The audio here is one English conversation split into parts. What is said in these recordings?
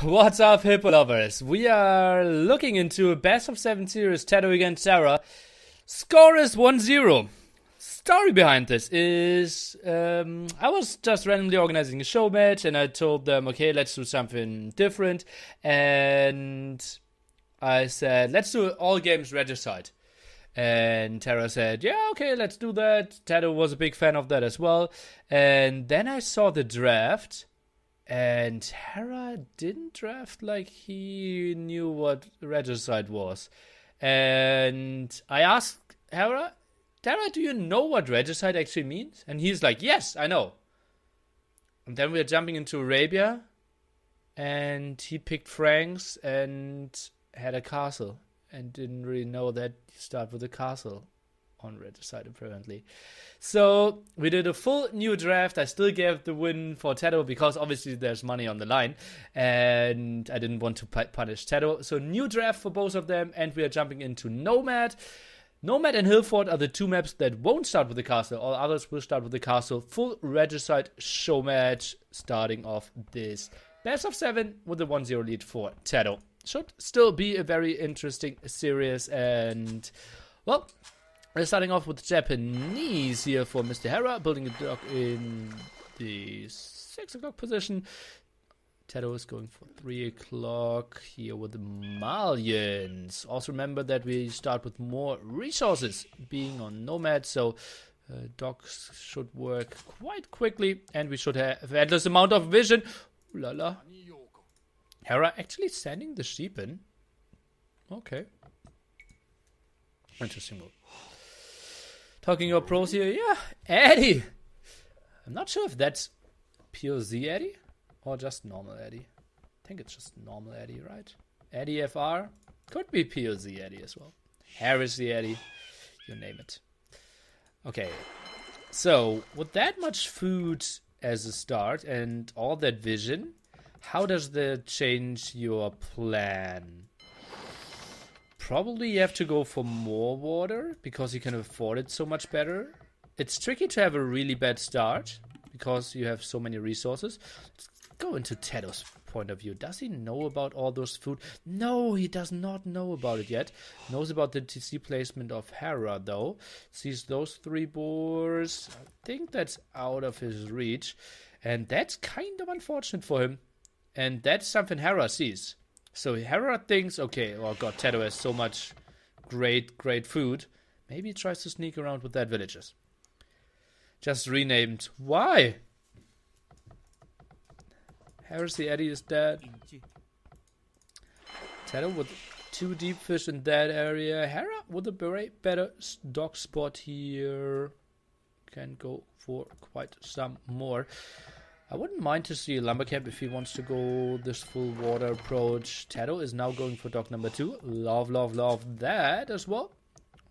What's up, Hippo lovers? We are looking into a best of 7 series, Tattoo against Sarah. Score is 1-0. Story behind this is I was just randomly organizing a show match and I told them, okay, let's do something different. And I said, let's do all games regicide. And Tara said, yeah, okay, let's do that. Tattoo was a big fan of that as well. And then I saw the draft. And Tara didn't draft like he knew what regicide was. And I asked Tara, do you know what regicide actually means? And he's like, yes, I know. And then we're jumping into Arabia. And he picked Franks and had a castle. And didn't really know that you start with a castle on regicide, apparently. So we did a full new draft. I still gave the win for Tattoo because obviously there's money on the line. And I didn't want to punish Tattoo. So new draft for both of them. And we are jumping into Nomad. Nomad and Hillfort are the two maps that won't start with the castle. All others will start with the castle. Full regicide show match starting off this best of 7 with a 1-0 lead for Tattoo. Should still be a very interesting series. And, well, we're starting off with Japanese here for Mr. Hera, building a dock in the 6 o'clock position. Tattoo is going for 3 o'clock here with the Malians. Also remember that we start with more resources being on Nomad, so docks should work quite quickly, and we should have endless amount of vision. Ooh la la. Hera actually sending the sheep in. Okay. Interesting move. Talking about pros here, yeah, Eddie. I'm not sure if that's POZ Eddie or just normal Eddie. I think it's just normal Eddie, right? Eddie FR could be POZ Eddie as well. Harris the Eddie, you name it. Okay, so with that much food as a start and all that vision, how does that change your plan? Probably you have to go for more water because you can afford it so much better. It's tricky to have a really bad start because you have so many resources. Let's go into Tattoo's point of view. Does he know about all those food? No, he does not know about it yet. Knows about the TC placement of Hera though. Sees those 3 boars. I think that's out of his reach. And that's kind of unfortunate for him. And that's something Hera sees. So Hera thinks, okay, oh god, Tattoo has so much great food. Maybe he tries to sneak around with that villages. Just renamed. Why? Heresy Eddie is dead. Tattoo with 2 deep fish in that area. Hera with a better dock spot here. Can go for quite some more. I wouldn't mind to see a lumber camp if he wants to go this full water approach. Tattoo is now going for dock number 2. Love that as well.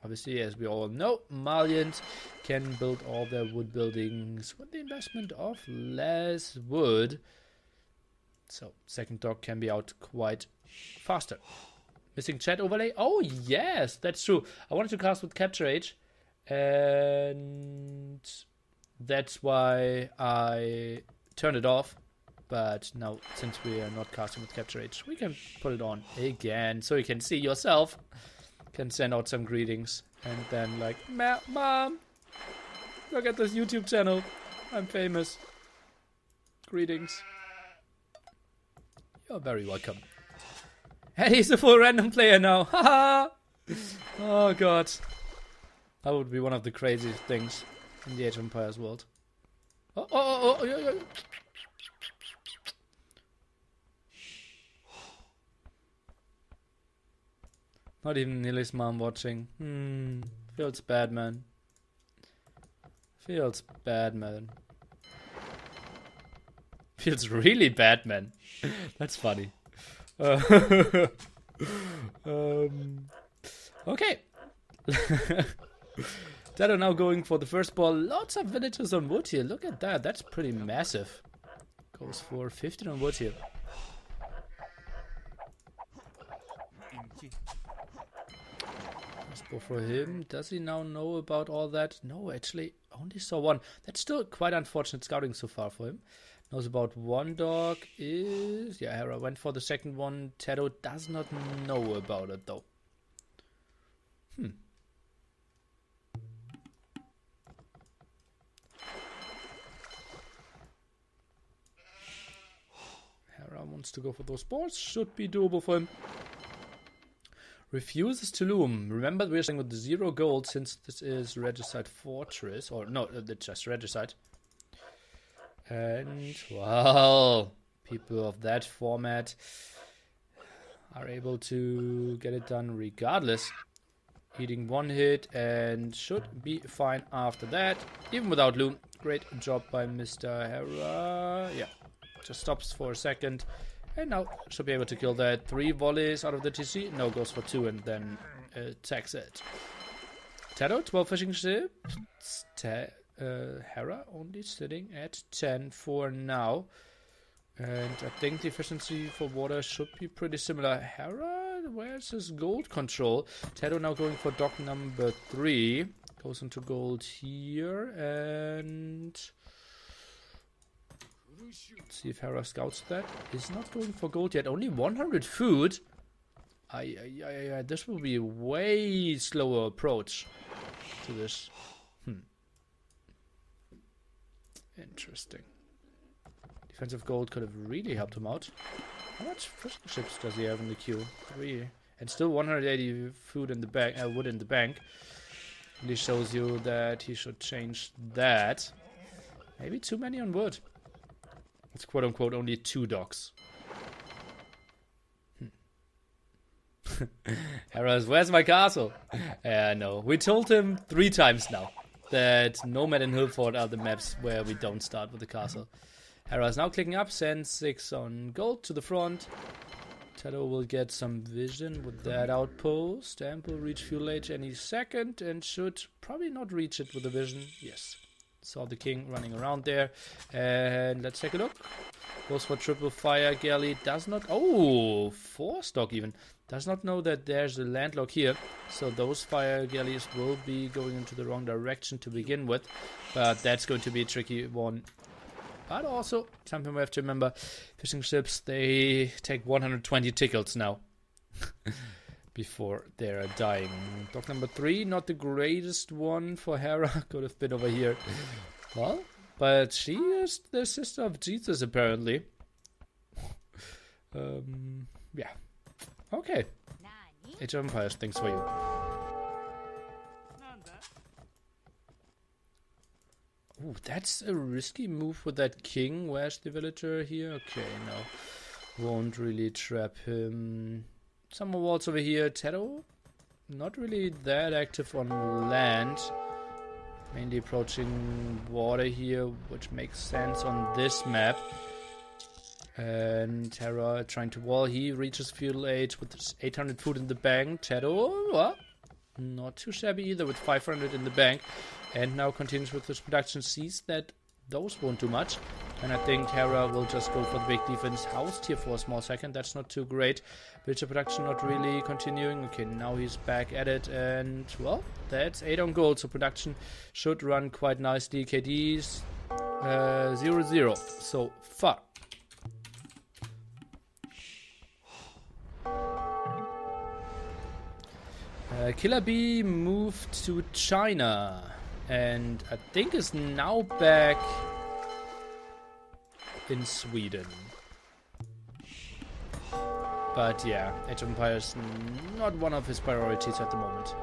Obviously, as we all know, Malians can build all their wood buildings with the investment of less wood. So, second dock can be out quite faster. Missing chat overlay? Oh, yes, that's true. I wanted to cast with Capture Age. And that's why I turned it off, but now since we are not casting with Capture Age, we can put it on again so you can see yourself. Can send out some greetings and then like, Mom, look at this YouTube channel, I'm famous. Greetings. You're very welcome. And he's a full random player now. Haha. Oh god, that would be one of the craziest things in the Age of Empires world. Yeah. Not even Nili's mom watching. Feels bad, man. Feels bad, man. Feels really bad, man. That's funny. Okay. Tattoo now going for the first ball. Lots of villagers on wood here. Look at that. That's pretty massive. Goes for 15 on wood here. Let's go for him. Does he now know about all that? No, actually, only saw 1. That's still quite unfortunate scouting so far for him. Knows about one dog is... Yeah, Hera went for the second one. Tedo does not know about it, though. Hera wants to go for those balls. Should be doable for him. Refuses to loom. Remember, we're saying with the 0 gold, since this is Regicide Fortress. Or no, it's just Regicide. And, well, people of that format are able to get it done regardless. Eating one hit and should be fine after that. Even without loom. Great job by Mr. Hera. Yeah, just stops for a second. And now should be able to kill that. 3 volleys out of the TC. No, goes for 2 and then attacks it. Tedo, 12 fishing ships. Hera only sitting at 10 for now. And I think the efficiency for water should be pretty similar. Hera, where's his gold control? Tedo now going for dock number 3. Goes into gold here. And... let's see if Hera scouts that. Is not going for gold yet. Only 100 food. This will be a way slower approach to this. Interesting. Defensive gold could have really helped him out. How much fishing ships does he have in the queue? 3. And still 180 food in the bank, wood in the bank. Really shows you that he should change that. Maybe too many on wood. It's quote unquote only 2 docks. Hera's, where's my castle? No. We told him 3 times now that Nomad and Hillfort are the maps where we don't start with the castle. Hera is now clicking up, sends 6 on gold to the front. Tedo will get some vision with that outpost. Amp will reach fuel age any second and should probably not reach it with the vision. Yes. Saw the king running around there. And let's take a look. Goes for triple fire galley. Does not... oh, 4 stock even. Does not know that there's a landlock here. So those fire galleys will be going into the wrong direction to begin with. But that's going to be a tricky one. But also, something we have to remember. Fishing ships, they take 120 tickles now. Before they're dying. Dock number 3, not the greatest one for Hera. Could have been over here. Well, but she is the sister of Jesus, apparently. Yeah. Okay. Age of Empires, thanks for you. Ooh, that's a risky move with that king. Where's the villager here? Okay, no. Won't really trap him. Some more walls over here. Tedo, not really that active on land. Mainly approaching water here, which makes sense on this map. And Hera trying to wall. He reaches fuel age with 800 food in the bank. Tedo, well, not too shabby either with 500 in the bank. And now continues with his production. Sees that those won't do much. And I think Hera will just go for the big defense. Housed here for a small second. That's not too great. Villager production not really continuing. Okay, now he's back at it. And, well, that's 8 on gold. So production should run quite nicely. KD's 0-0 so far. Killer Bee moved to China. And I think is now back in Sweden. But yeah, Age of Empires not one of his priorities at the moment.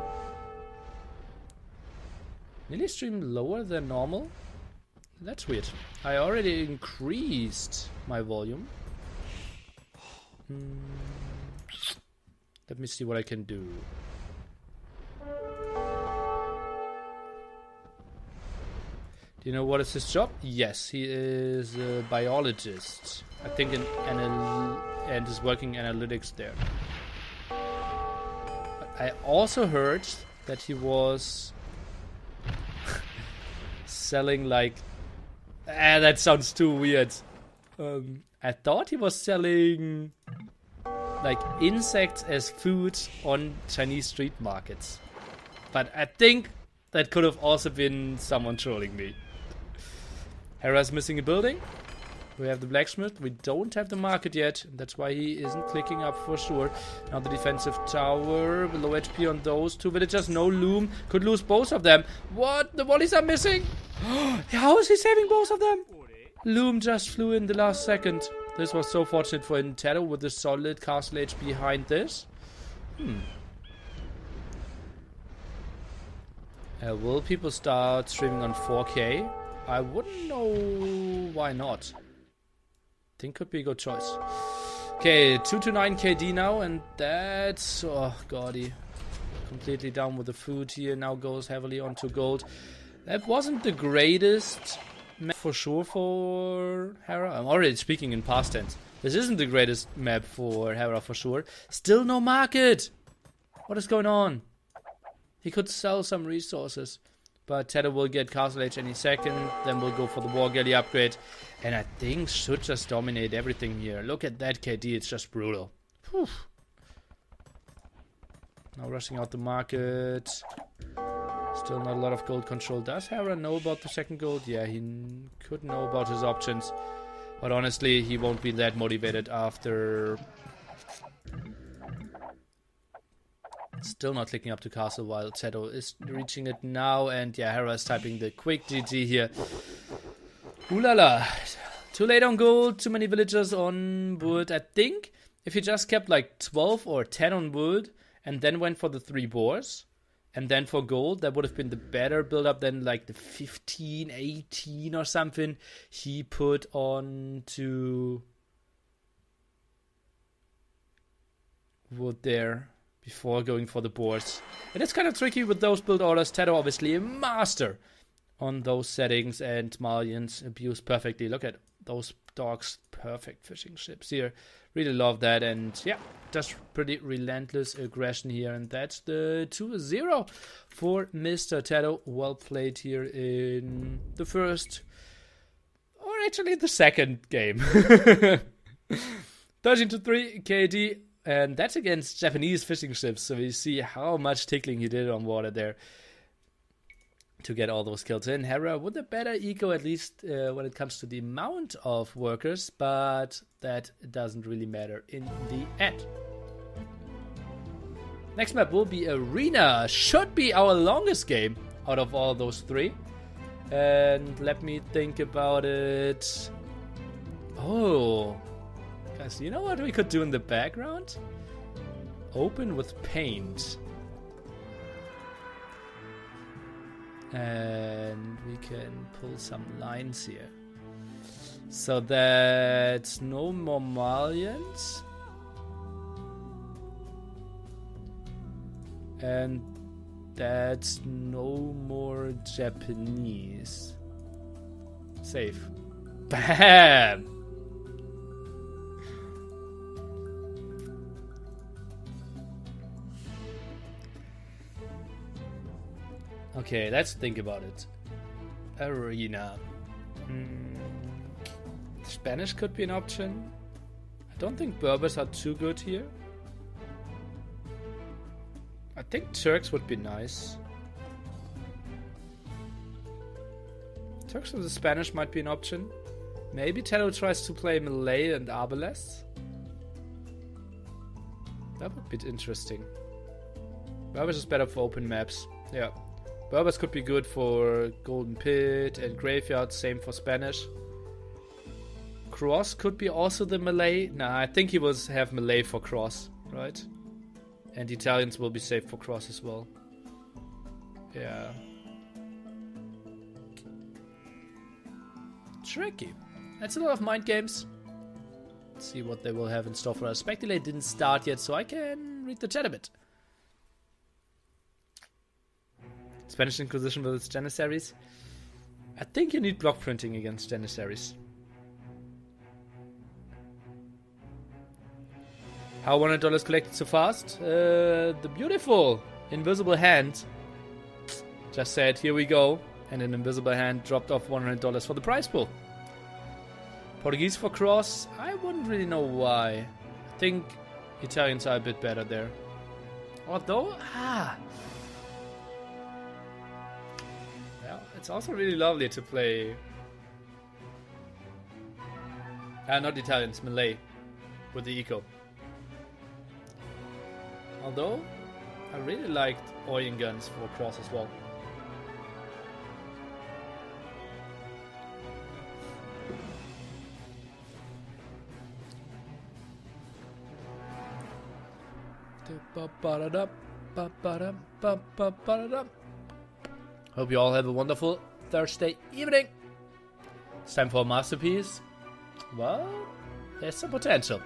Nearly stream lower than normal? That's weird. I already increased my volume. Let me see what I can do. Do you know what is his job? Yes, he is a biologist. I think and is working analytics there. But I also heard that he was selling like... that sounds too weird. I thought he was selling like insects as food on Chinese street markets. But I think that could have also been someone trolling me. Hera's missing a building. We have the blacksmith. We don't have the market yet. That's why he isn't clicking up for sure. Now the defensive tower. Low HP on those two villagers. No loom. Could lose both of them. What? The volleys are missing. How is he saving both of them? Loom just flew in the last second. This was so fortunate for Nintendo with the solid castle age behind this. Will people start streaming on 4K? I wouldn't know why not. Think could be a good choice. Okay, 229 KD now, and that's... Oh, gaudy. Completely down with the food here. Now goes heavily onto gold. That wasn't the greatest map for sure for Hera. I'm already speaking in past tense. This isn't the greatest map for Hera for sure. Still no market! What is going on? He could sell some resources. But Tedder will get Castle Age any second. Then we'll go for the War Galley upgrade. And I think should just dominate everything here. Look at that KD. It's just brutal. Whew. Now rushing out the market. Still not a lot of gold control. Does Hera know about the second gold? Yeah, he could know about his options. But honestly, he won't be that motivated after... Still not clicking up to castle while Zeto is reaching it now. And yeah, Hera is typing the quick GG here. Ooh la la. Too late on gold. Too many villagers on wood. I think if he just kept like 12 or 10 on wood and then went for the 3 boars and then for gold, that would have been the better build up than like the 15, 18 or something he put on to wood there. Before going for the boards. And it's kind of tricky with those build orders. Tedo obviously a master on those settings, and Malians abuse perfectly. Look at those dogs. Perfect fishing ships here. Really love that. And yeah, just pretty relentless aggression here. And that's the 2-0 for Mr. Tedo. Well played here in the first, or actually the second game. 13-3 KD. And that's against Japanese fishing ships, so we see how much tickling he did on water there to get all those kills in. Hera with a better eco, at least when it comes to the amount of workers, but that doesn't really matter in the end. Next map will be Arena. Should be our longest game out of all those 3. And let me think about it. Oh... Guys, you know what we could do in the background? Open with paint. And we can pull some lines here. So that no more Malians. And that's no more Japanese. Save. Bam! Okay, let's think about it. Arena. Spanish could be an option. I don't think Berbers are too good here. I think Turks would be nice. Turks and the Spanish might be an option. Maybe Telo tries to play Malay and Arbalest. That would be interesting. Berbers is better for open maps. Yeah. Berbers could be good for Golden Pit and Graveyard, same for Spanish. Cross could be also the Malay. Nah, I think he will have Malay for Cross, right? And Italians will be safe for Cross as well. Yeah. Tricky. That's a lot of mind games. Let's see what they will have in store for us. Speculate didn't start yet, so I can read the chat a bit. Spanish Inquisition with its Janissaries. I think you need block printing against Janissaries. How $100 collected so fast? The beautiful invisible hand just said, here we go. And an invisible hand dropped off $100 for the prize pool. Portuguese for Cross? I wouldn't really know why. I think Italians are a bit better there. Although, well, it's also really lovely to play Not Italians, Malay. With the eco. Although, I really liked Oyen guns for cross as well. Hope you all have a wonderful Thursday evening. It's time for a masterpiece. Well, there's some potential.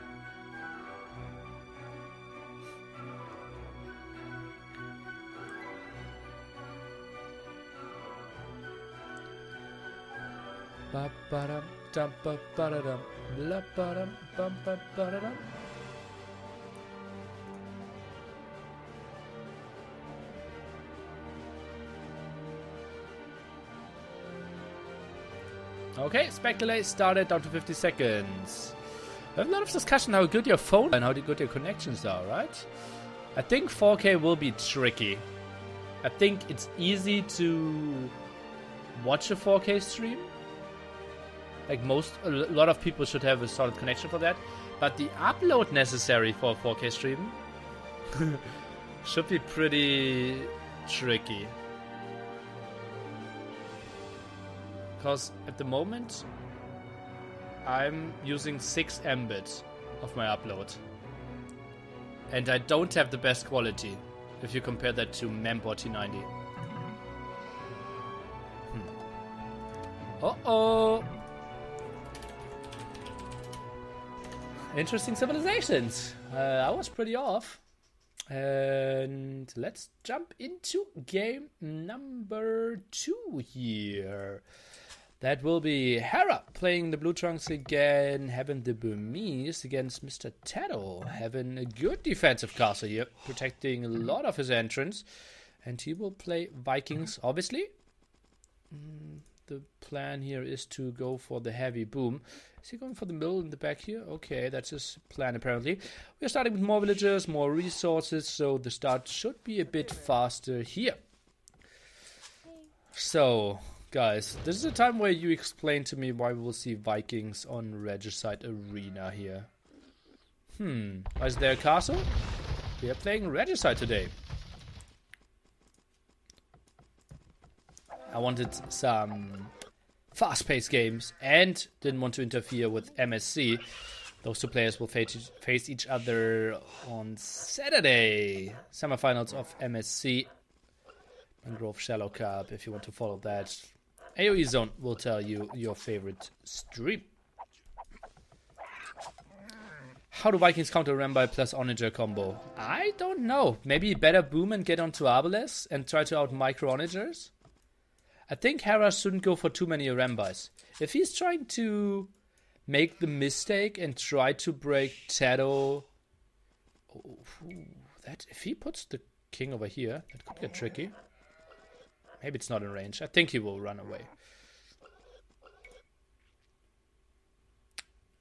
Okay, spec delay started down to 50 seconds. We have a lot of discussion how good your phone and how good your connections are, right? I think 4K will be tricky. I think it's easy to watch a 4K stream. Like a lot of people should have a solid connection for that. But the upload necessary for a 4K stream should be pretty tricky. Because at the moment, I'm using 6 Mbit of my upload. And I don't have the best quality if you compare that to Mempo T90. Uh-oh! Interesting civilizations. I was pretty off. And let's jump into game number 2 here. That will be Hera playing the Blue Trunks again, having the Burmese against Mr. Tato, having a good defensive castle here, protecting a lot of his entrance. And he will play Vikings, obviously. The plan here is to go for the heavy boom. Is he going for the middle in the back here? Okay, that's his plan apparently. We're starting with more villagers, more resources, so the start should be a bit faster here. So, guys, this is a time where you explain to me why we will see Vikings on Regicide Arena here. Is there a castle? We are playing Regicide today. I wanted some fast-paced games and didn't want to interfere with MSC. Those two players will face each other on Saturday. Semifinals of MSC. Mangrove Shallow Cup, if you want to follow that. AoE Zone will tell you your favorite stream. How do Vikings counter Rambai plus Onager combo? I don't know. Maybe better boom and get onto Arbalest and try to out-micro Onagers? I think Hera shouldn't go for too many Rambais. If he's trying to make the mistake and try to break Tato... if he puts the king over here, that could get tricky. Maybe it's not in range. I think he will run away.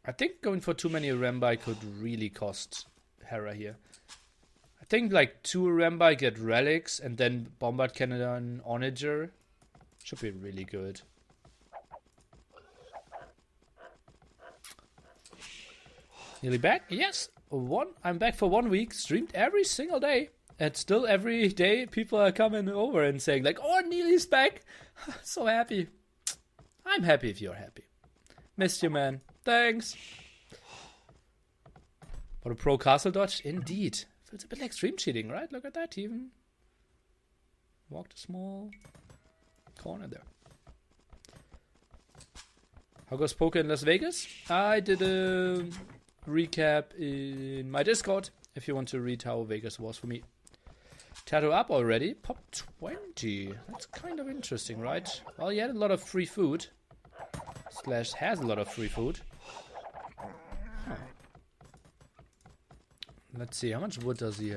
I think going for too many Rambai could really cost Hera here. I think like 2 Rambai get relics and then Bombard Cannon Onager. Should be really good. Nearly back? Yes. I'm back for 1 week. Streamed every single day. And still every day people are coming over and saying like, oh, Neely's back. So happy. I'm happy if you're happy. Missed you, man. Thanks. For a pro castle dodge? Indeed. Feels a bit like stream cheating, right? Look at that. Even walked a small corner there. How goes poker in Las Vegas? I did a recap in my Discord if you want to read how Vegas was for me. Tattoo up already. Pop 20. That's kind of interesting, right? Well, he had a lot of free food. Slash has a lot of free food. Huh. Let's see, how much wood does he have?